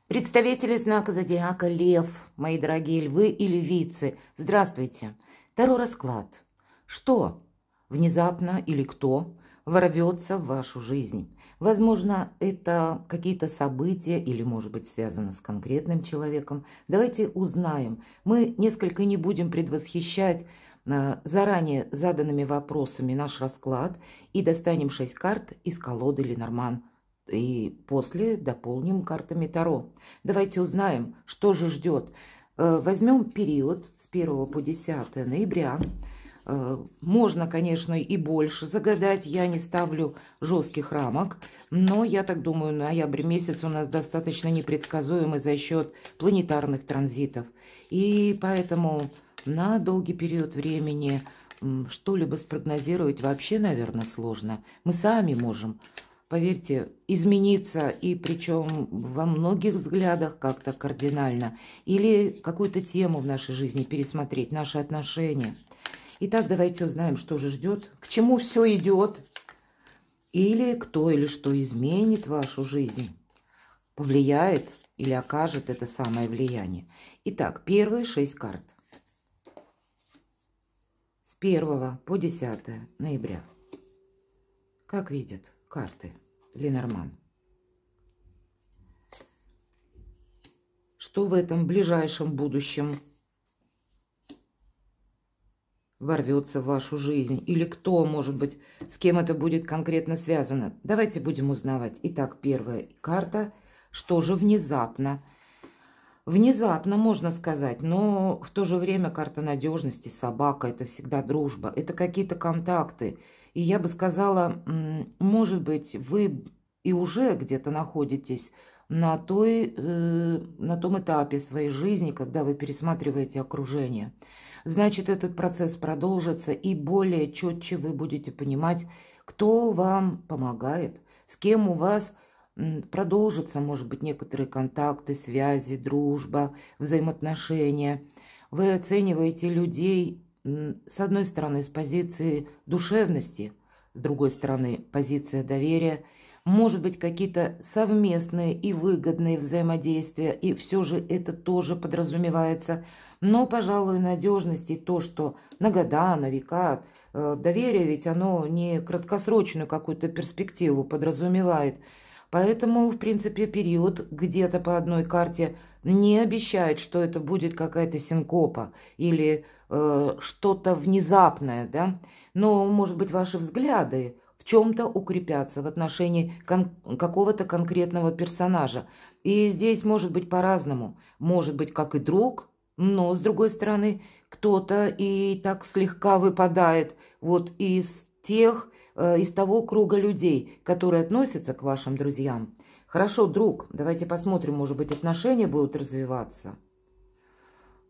Представители знака зодиака Лев, мои дорогие львы и львицы, здравствуйте. Таро расклад. Что внезапно или кто ворвется в вашу жизнь? Возможно, это какие-то события или, может быть, связано с конкретным человеком. Давайте узнаем. Мы несколько не будем предвосхищать заранее заданными вопросами наш расклад и достанем 6 карт из колоды Ленорман. И после дополним картами Таро. Давайте узнаем, что же ждет. Возьмем период с 1 по 10 ноября. Можно, конечно, и больше загадать. Я не ставлю жестких рамок. Но я так думаю, ноябрь месяц у нас достаточно непредсказуемый за счет планетарных транзитов. И поэтому на долгий период времени что-либо спрогнозировать вообще, наверное, сложно. Мы сами можем, поверьте, измениться, и причем во многих взглядах как-то кардинально, или какую-то тему в нашей жизни пересмотреть, наши отношения. Итак, давайте узнаем, что же ждет, к чему все идет, или кто или что изменит вашу жизнь, повлияет или окажет это самое влияние. Итак, первые 6 карт. С 1 по 10 ноября. Как видят карты Ленорман? Что в этом ближайшем будущем ворвется в вашу жизнь? Или кто, может быть, с кем это будет конкретно связано? Давайте будем узнавать. Итак, первая карта. Что же внезапно? Внезапно, можно сказать, но в то же время карта надежности, собака, это всегда дружба, это какие-то контакты. И я бы сказала, может быть, вы и уже где-то находитесь на том этапе своей жизни, когда вы пересматриваете окружение. Значит, этот процесс продолжится, и более четче вы будете понимать, кто вам помогает, с кем у вас продолжатся, может быть, некоторые контакты, связи, дружба, взаимоотношения. Вы оцениваете людей, с одной стороны, с позиции душевности, с другой стороны, позиция доверия. Может быть, какие-то совместные и выгодные взаимодействия, и все же это тоже подразумевается. Но, пожалуй, надежность и то, что на года, на века, доверие, ведь оно не краткосрочную какую-то перспективу подразумевает. Поэтому, в принципе, период где-то по одной карте не обещает, что это будет какая-то синкопа или что-то внезапное, да? Но, может быть, ваши взгляды в чем-то укрепятся в отношении какого-то конкретного персонажа. И здесь может быть по-разному. Может быть, как и друг, но, с другой стороны, кто-то и так слегка выпадает вот из того круга людей, которые относятся к вашим друзьям. Хорошо, друг, давайте посмотрим, может быть, отношения будут развиваться.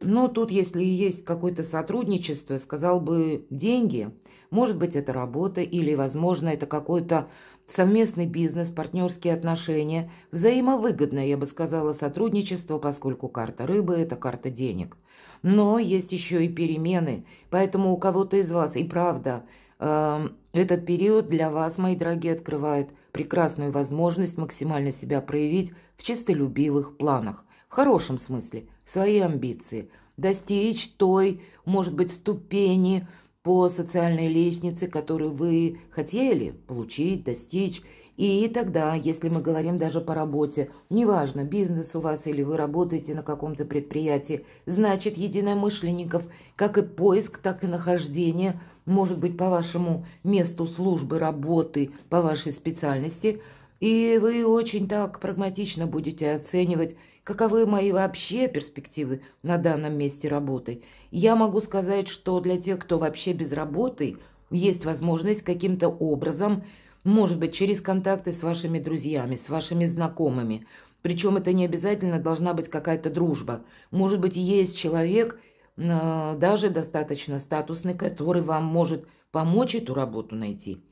Но тут, если есть какое-то сотрудничество, сказал бы, деньги, может быть, это работа или, возможно, это какой-то совместный бизнес, партнерские отношения, взаимовыгодное, я бы сказала, сотрудничество, поскольку карта рыбы – это карта денег. Но есть еще и перемены, поэтому у кого-то из вас и правда этот период для вас, мои дорогие, открывает прекрасную возможность максимально себя проявить в честолюбивых планах, в хорошем смысле, свои амбиции, достичь той, может быть, ступени по социальной лестнице, которую вы хотели получить, достичь. И тогда, если мы говорим даже по работе, неважно, бизнес у вас или вы работаете на каком-то предприятии, значит, единомышленников, как и поиск, так и нахождение, может быть, по вашему месту службы, работы, по вашей специальности. И вы очень так прагматично будете оценивать, каковы мои вообще перспективы на данном месте работы. Я могу сказать, что для тех, кто вообще без работы, есть возможность каким-то образом, может быть, через контакты с вашими друзьями, с вашими знакомыми. Причем это не обязательно должна быть какая-то дружба. Может быть, есть человек, даже достаточно статусный, который вам может помочь эту работу найти.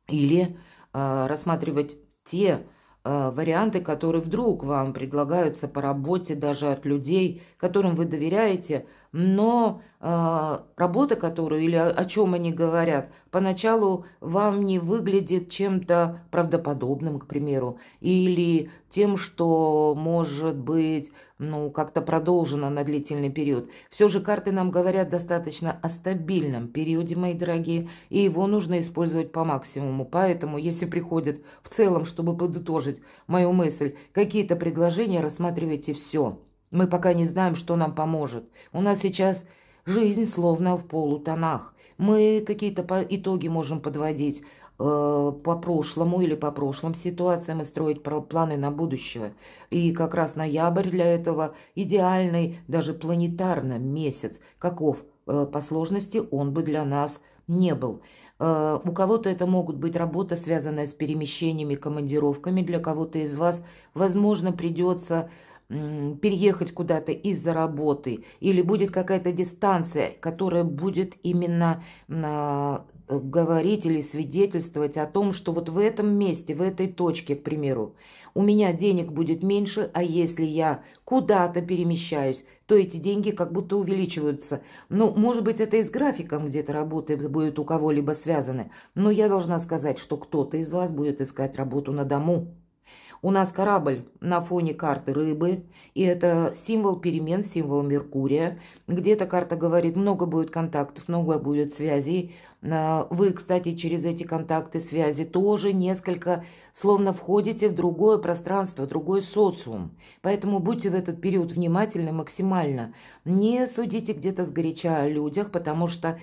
Или рассматривать те варианты, которые вдруг вам предлагаются по работе даже от людей, которым вы доверяете, но работа, которую или о чем они говорят, поначалу вам не выглядит чем-то правдоподобным, к примеру, или тем, что может быть, ну, как-то продолжено на длительный период. Все же карты нам говорят достаточно о стабильном периоде, мои дорогие, и его нужно использовать по максимуму. Поэтому, если приходят в целом, чтобы подытожить мою мысль, какие-то предложения, рассматривайте все. Мы пока не знаем, что нам поможет. У нас сейчас жизнь словно в полутонах. Мы какие-то итоги можем подводить по прошлому или по прошлым ситуациям и строить планы на будущее. И как раз ноябрь для этого идеальный, даже планетарно месяц. Каков по сложности он бы для нас не был. У кого-то это могут быть работа, связанная с перемещениями, командировками. Для кого-то из вас, возможно, придется переехать куда-то из-за работы, или будет какая-то дистанция, которая будет именно говорить или свидетельствовать о том, что вот в этом месте, в этой точке, к примеру, у меня денег будет меньше, а если я куда-то перемещаюсь, то эти деньги как будто увеличиваются. Ну, может быть, это и с графиком где-то работы будет у кого-либо связано, но я должна сказать, что кто-то из вас будет искать работу на дому. У нас корабль на фоне карты рыбы, и это символ перемен, символ Меркурия. Где-то карта говорит, много будет контактов, много будет связей. Вы, кстати, через эти контакты, связи тоже несколько словно входите в другое пространство, в другой социум. Поэтому будьте в этот период внимательны максимально. Не судите где-то сгоряча о людях, потому что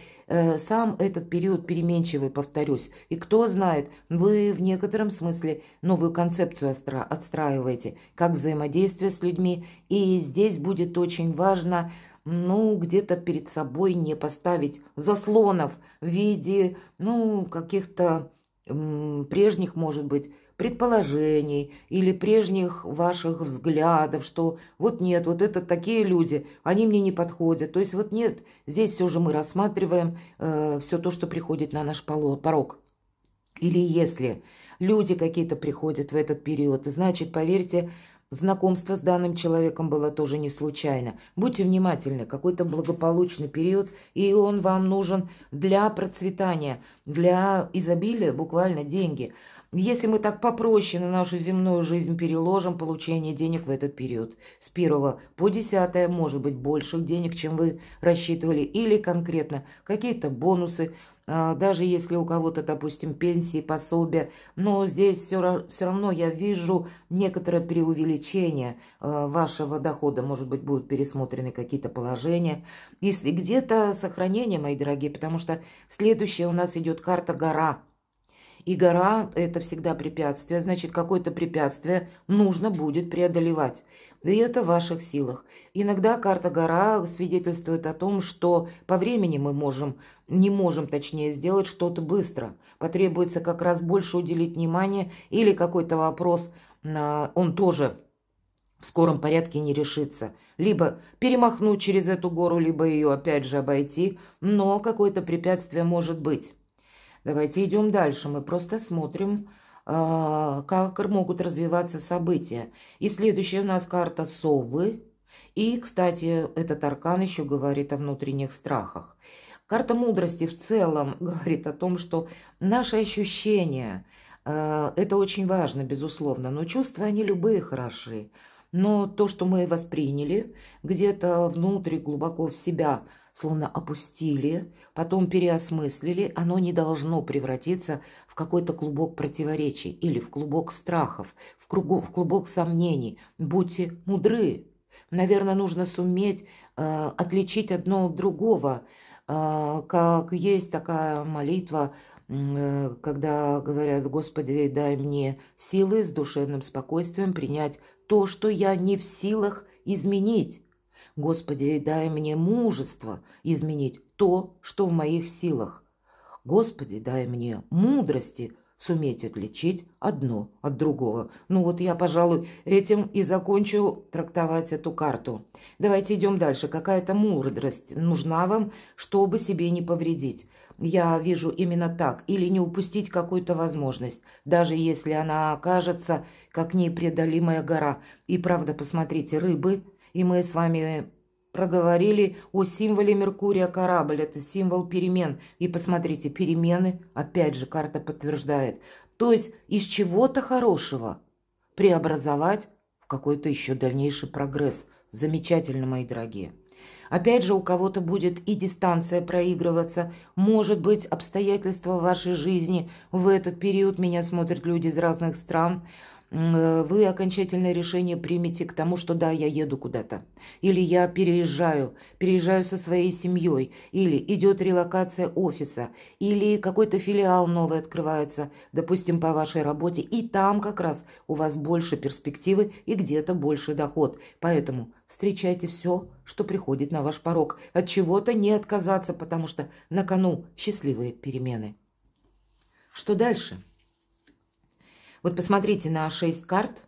сам этот период переменчивый, повторюсь. И кто знает, вы в некотором смысле новую концепцию отстраиваете, как взаимодействие с людьми. И здесь будет очень важно, ну, где-то перед собой не поставить заслонов в виде, ну, каких-то прежних, может быть, предположений или прежних ваших взглядов, что вот нет, вот это такие люди, они мне не подходят. То есть вот нет, здесь все же мы рассматриваем все то, что приходит на наш порог. Или если люди какие-то приходят в этот период, значит, поверьте, знакомство с данным человеком было тоже не случайно. Будьте внимательны, какой-то благополучный период, и он вам нужен для процветания, для изобилия, буквально деньги. Если мы так попроще на нашу земную жизнь переложим получение денег в этот период, с 1 по 10, может быть, больших денег, чем вы рассчитывали, или конкретно какие-то бонусы, даже если у кого-то, допустим, пенсии, пособия, но здесь все равно я вижу некоторое преувеличение вашего дохода, может быть, будут пересмотрены какие-то положения, и где-то сохранение, мои дорогие, потому что следующая у нас идет карта «Гора». И гора – это всегда препятствие, значит, какое-то препятствие нужно будет преодолевать. И это в ваших силах. Иногда карта «Гора» свидетельствует о том, что по времени мы не можем, точнее, сделать что-то быстро. Потребуется как раз больше уделить внимание, или какой-то вопрос, он тоже в скором порядке не решится. Либо перемахнуть через эту гору, либо ее опять же обойти, но какое-то препятствие может быть. Давайте идем дальше. Мы просто смотрим, как могут развиваться события. И следующая у нас карта совы. И, кстати, этот аркан еще говорит о внутренних страхах. Карта мудрости в целом говорит о том, что наши ощущения, это очень важно, безусловно, но чувства, они любые хороши. Но то, что мы восприняли, где-то внутри, глубоко в себя, словно опустили, потом переосмыслили, оно не должно превратиться в какой-то клубок противоречий или в клубок страхов, в клубок сомнений. Будьте мудры. Наверное, нужно суметь отличить одно от другого. Как есть такая молитва, когда говорят: «Господи, дай мне силы с душевным спокойствием принять то, что я не в силах изменить. Господи, дай мне мужество изменить то, что в моих силах. Господи, дай мне мудрости суметь отличить одно от другого». Ну вот я, пожалуй, этим и закончу трактовать эту карту. Давайте идем дальше. Какая-то мудрость нужна вам, чтобы себе не повредить. я вижу именно так. Или не упустить какую-то возможность, даже если она окажется как непреодолимая гора. И правда, посмотрите, рыбы, и мы с вами проговорили о символе Меркурия корабль. Это символ перемен. И посмотрите, перемены, опять же, карта подтверждает. То есть из чего-то хорошего преобразовать в какой-то еще дальнейший прогресс. Замечательно, мои дорогие. Опять же, у кого-то будет и дистанция проигрываться. Может быть, обстоятельства в вашей жизни в этот период, меня смотрят люди из разных стран, вы окончательное решение примете к тому, что да, я еду куда-то. Или я переезжаю со своей семьей. Или идет релокация офиса. Или какой-то филиал новый открывается, допустим, по вашей работе. И там как раз у вас больше перспективы и где-то больше доход. Поэтому встречайте все, что приходит на ваш порог. От чего-то не отказаться, потому что на кону счастливые перемены. Что дальше? Вот посмотрите на 6 карт,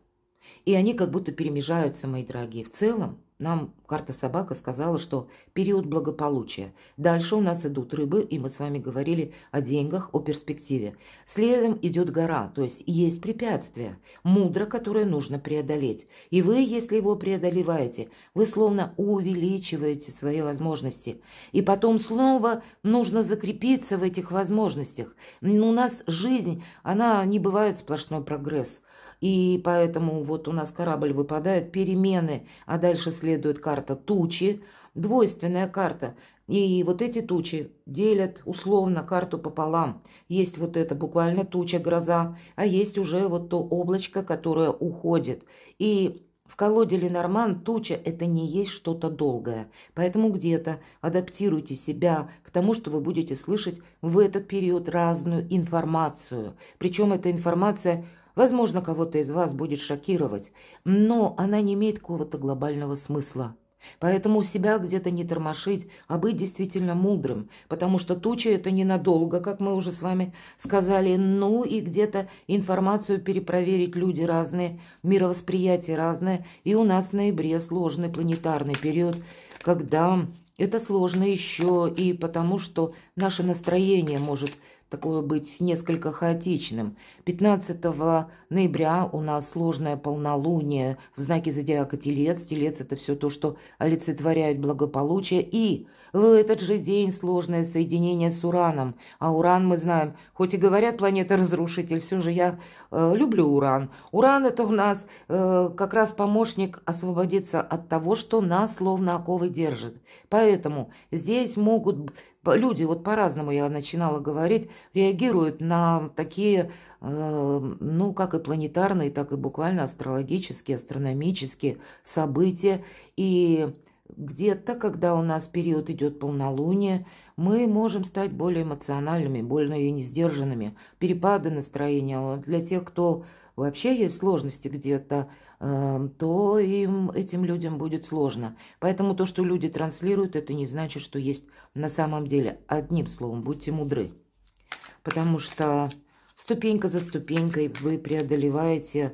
и они как будто перемежаются, мои дорогие. В целом, нам карта собака сказала, что период благополучия. Дальше у нас идут рыбы, и мы с вами говорили о деньгах, о перспективе. Следом идет гора, то есть есть препятствие, мудро, которое нужно преодолеть. И вы, если его преодолеваете, вы словно увеличиваете свои возможности. И потом снова нужно закрепиться в этих возможностях. У нас жизнь, она не бывает сплошной прогресс. И поэтому вот у нас корабль выпадает, перемены, а дальше следует карта тучи, двойственная карта. И вот эти тучи делят условно карту пополам. Есть вот это буквально туча, гроза, а есть уже вот то облачко, которое уходит. И в колоде Ленорман туча – это не есть что-то долгое. Поэтому где-то адаптируйте себя к тому, что вы будете слышать в этот период разную информацию. Причем эта информация, возможно, кого-то из вас будет шокировать, но она не имеет какого-то глобального смысла. Поэтому себя где-то не тормошить, а быть действительно мудрым, потому что туча – это ненадолго, как мы уже с вами сказали, ну и где-то информацию перепроверить, люди разные, мировосприятие разное, и у нас в ноябре сложный планетарный период, когда это сложно еще и потому, что наше настроение может такое быть несколько хаотичным. 15 ноября у нас сложное полнолуние в знаке зодиака Телец. Телец – это все то, что олицетворяет благополучие. И в этот же день сложное соединение с Ураном. А Уран, мы знаем, хоть и говорят планета-разрушитель, все же я люблю Уран. Уран – это у нас как раз помощник освободиться от того, что нас словно оковы держит. Поэтому здесь могут люди, вот по-разному я начинала говорить, реагируют на такие, ну, как и планетарные, так и буквально астрологические, астрономические события. И где-то, когда у нас период идет полнолуния, мы можем стать более эмоциональными, более несдержанными, перепады настроения. Для тех, кто вообще есть сложности где-то, то этим людям будет сложно. Поэтому то, что люди транслируют, это не значит, что есть на самом деле. Одним словом, будьте мудры. Потому что ступенька за ступенькой вы преодолеваете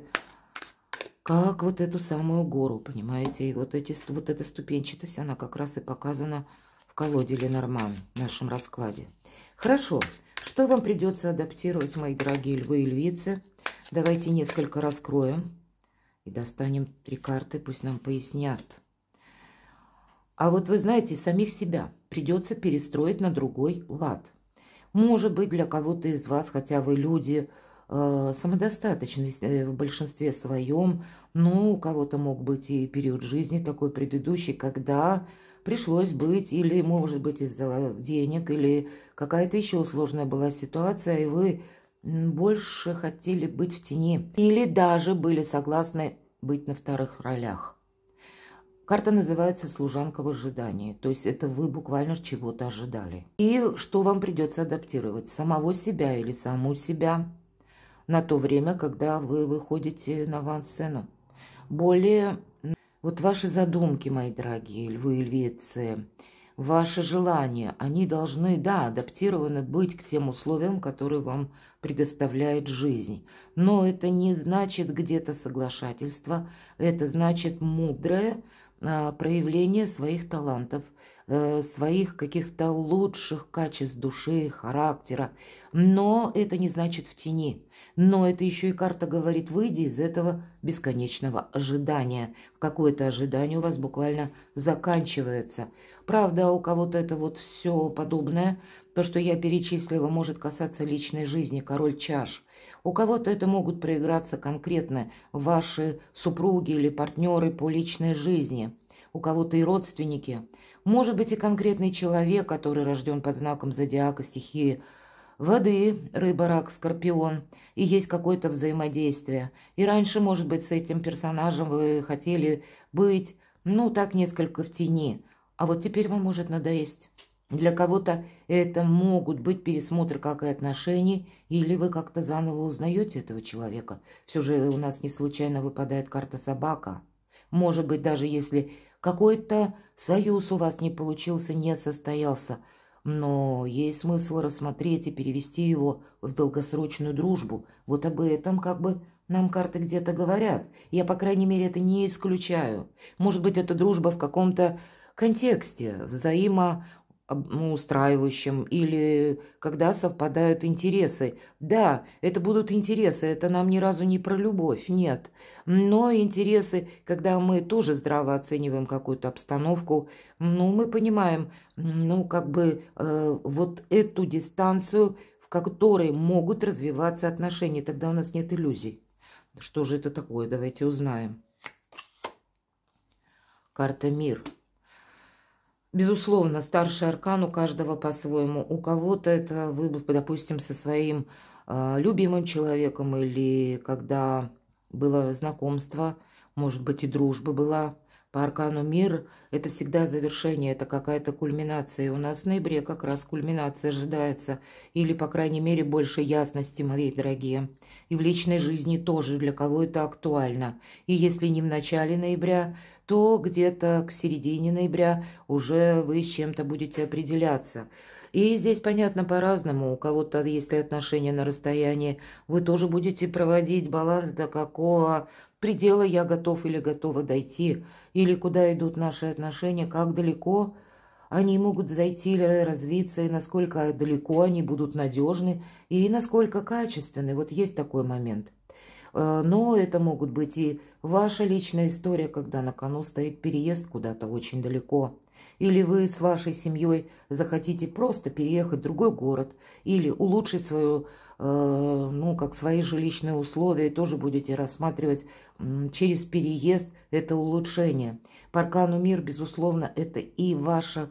как вот эту самую гору, понимаете? И вот эта ступенчатость, она как раз и показана в колоде Ленорман, в нашем раскладе. Хорошо. Что вам придется адаптировать, мои дорогие львы и львицы? Давайте несколько раскроем. И достанем 3 карты, пусть нам пояснят. А вот вы знаете, самих себя придется перестроить на другой лад. Может быть, для кого-то из вас, хотя вы люди самодостаточны в большинстве своем, но у кого-то мог быть и период жизни такой предыдущий, когда пришлось быть, или, может быть, из-за денег, или какая-то еще сложная была ситуация, и вы больше хотели быть в тени. Или даже были согласны быть на вторых ролях. Карта называется «Служанка в ожидании». То есть это вы буквально чего-то ожидали. И что вам придется адаптировать? Самого себя или саму себя на то время, когда вы выходите на авансцену. Более вот ваши задумки, мои дорогие львы и львицы, ваши желания, они должны, да, адаптированы быть к тем условиям, которые вам предоставляет жизнь. Но это не значит где-то соглашательство, это значит мудрое проявление своих талантов, своих каких-то лучших качеств души, характера. Но это не значит в тени. Но это еще и карта говорит, выйди из этого бесконечного ожидания. Какое-то ожидание у вас буквально заканчивается. Правда, у кого-то это вот все подобное. То, что я перечислила, может касаться личной жизни, король чаш. У кого-то это могут проиграться конкретно ваши супруги или партнеры по личной жизни. У кого-то и родственники. Может быть и конкретный человек, который рожден под знаком зодиака стихии воды, рыба, рак, скорпион. И есть какое-то взаимодействие. И раньше, может быть, с этим персонажем вы хотели быть, ну, так несколько в тени. А вот теперь вам может надоесть. Для кого-то это могут быть пересмотры как и отношений, или вы как-то заново узнаете этого человека. Все же у нас не случайно выпадает карта собака. Может быть, даже если какой-то союз у вас не получился, не состоялся, но есть смысл рассмотреть и перевести его в долгосрочную дружбу. Вот об этом как бы нам карты где-то говорят. Я, по крайней мере, это не исключаю. Может быть, это дружба в каком-то контексте, устраивающим, или когда совпадают интересы. Да, это будут интересы, это нам ни разу не про любовь, нет. Но интересы, когда мы тоже здраво оцениваем какую-то обстановку, ну, мы понимаем, ну, как бы вот эту дистанцию, в которой могут развиваться отношения, тогда у нас нет иллюзий. Что же это такое? Давайте узнаем. Карта «Мир». Безусловно, старший аркан у каждого по-своему. У кого-то это вы, допустим, со своим любимым человеком, или когда было знакомство, может быть, и дружба была. По аркану «Мир» это всегда завершение, это какая-то кульминация. И у нас в ноябре как раз кульминация ожидается. Или, по крайней мере, больше ясности, мои дорогие. И в личной жизни тоже для кого это актуально. И если не в начале ноября, то где-то к середине ноября уже вы с чем-то будете определяться. И здесь понятно по-разному. У кого-то, если отношения на расстоянии, вы тоже будете проводить баланс, до какого предела я готов или готова дойти, или куда идут наши отношения, как далеко они могут зайти или развиться, и насколько далеко они будут надежны, и насколько качественны. Вот есть такой момент. Но это могут быть и ваша личная история, когда на кону стоит переезд куда-то очень далеко. Или вы с вашей семьей захотите просто переехать в другой город, или улучшить свою, как свои жилищные условия, и тоже будете рассматривать через переезд это улучшение. По аркану «Мир», безусловно, это и ваша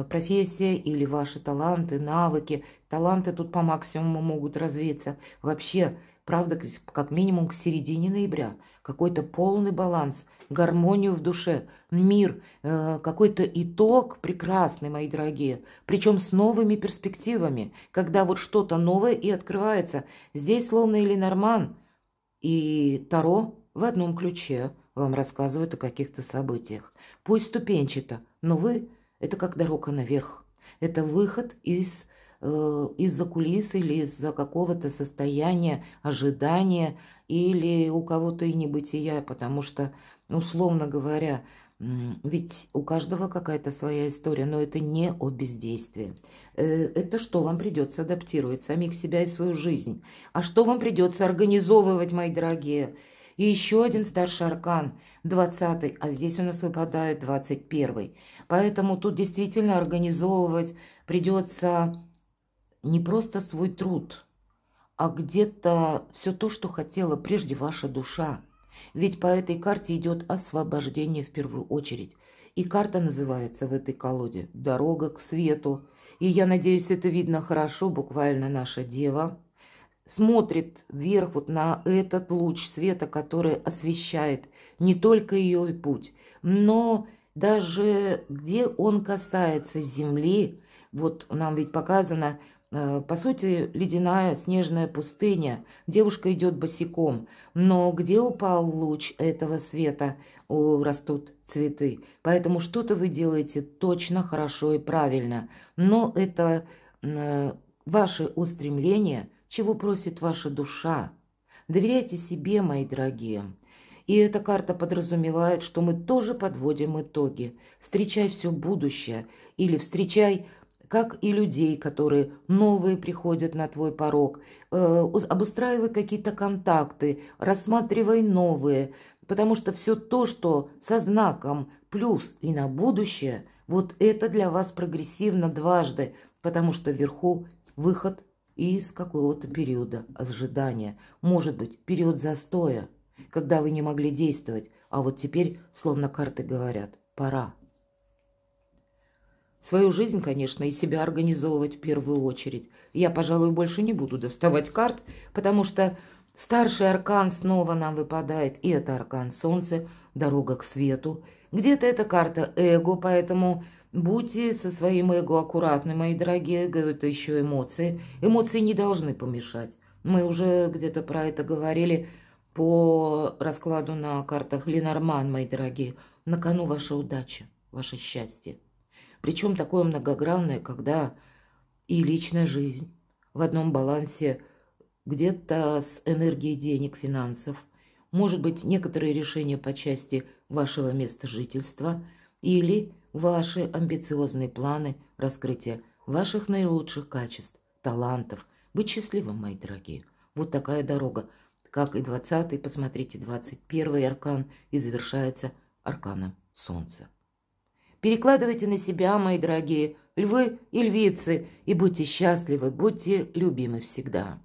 профессия, или ваши таланты, навыки. Таланты тут по максимуму могут развиться. Вообще, правда, как минимум к середине ноября. Какой-то полный баланс, гармонию в душе, мир, какой-то итог прекрасный, мои дорогие. Причем с новыми перспективами, когда вот что-то новое и открывается. Здесь словно и Ленорман, и Таро в одном ключе вам рассказывают о каких-то событиях. Пусть ступенчато, но вы – это как дорога наверх. Это выход из-за кулис или из-за какого-то состояния, ожидания, или у кого-то и небытия, потому что, условно говоря, ведь у каждого какая-то своя история, но это не о бездействии. Это что вам придется адаптировать, самих себя и свою жизнь. А что вам придется организовывать, мои дорогие? И еще один старший аркан, 20-й, а здесь у нас выпадает 21-й. Поэтому тут действительно организовывать придется не просто свой труд, а где-то все то, что хотела прежде ваша душа. Ведь по этой карте идет освобождение в первую очередь. И карта называется в этой колоде «Дорога к свету». И я надеюсь, это видно хорошо, буквально наша дева смотрит вверх вот на этот луч света, который освещает не только ее путь, но даже где он касается земли. Вот нам ведь показано, по сути, ледяная снежная пустыня. Девушка идет босиком, но где упал луч этого света, растут цветы. Поэтому что-то вы делаете точно, хорошо и правильно. Но это ваши устремления, чего просит ваша душа. Доверяйте себе, мои дорогие. И эта карта подразумевает, что мы тоже подводим итоги. Встречай все будущее или встречай, как и людей, которые новые приходят на твой порог. Обустраивай какие-то контакты, рассматривай новые, потому что все то, что со знаком плюс и на будущее, вот это для вас прогрессивно дважды, потому что вверху выход из какого-то периода ожидания. Может быть, период застоя, когда вы не могли действовать, а вот теперь, словно карты говорят, пора. Свою жизнь, конечно, и себя организовывать в первую очередь. Я, пожалуй, больше не буду доставать карт, потому что старший аркан снова нам выпадает, и это аркан Солнца, дорога к свету. Где-то это карта эго, поэтому будьте со своим эго аккуратны, мои дорогие. Эго – это еще эмоции. Эмоции не должны помешать. Мы уже где-то про это говорили по раскладу на картах Ленорман, мои дорогие. На кону ваша удача, ваше счастье. Причем такое многогранное, когда и личная жизнь в одном балансе, где-то с энергией денег, финансов, может быть, некоторые решения по части вашего места жительства или ваши амбициозные планы раскрытия ваших наилучших качеств, талантов. Быть счастливым, мои дорогие. Вот такая дорога. Как и 20-й, посмотрите, 21-й аркан и завершается арканом Солнца. Перекладывайте на себя, мои дорогие львы и львицы, и будьте счастливы, будьте любимы всегда.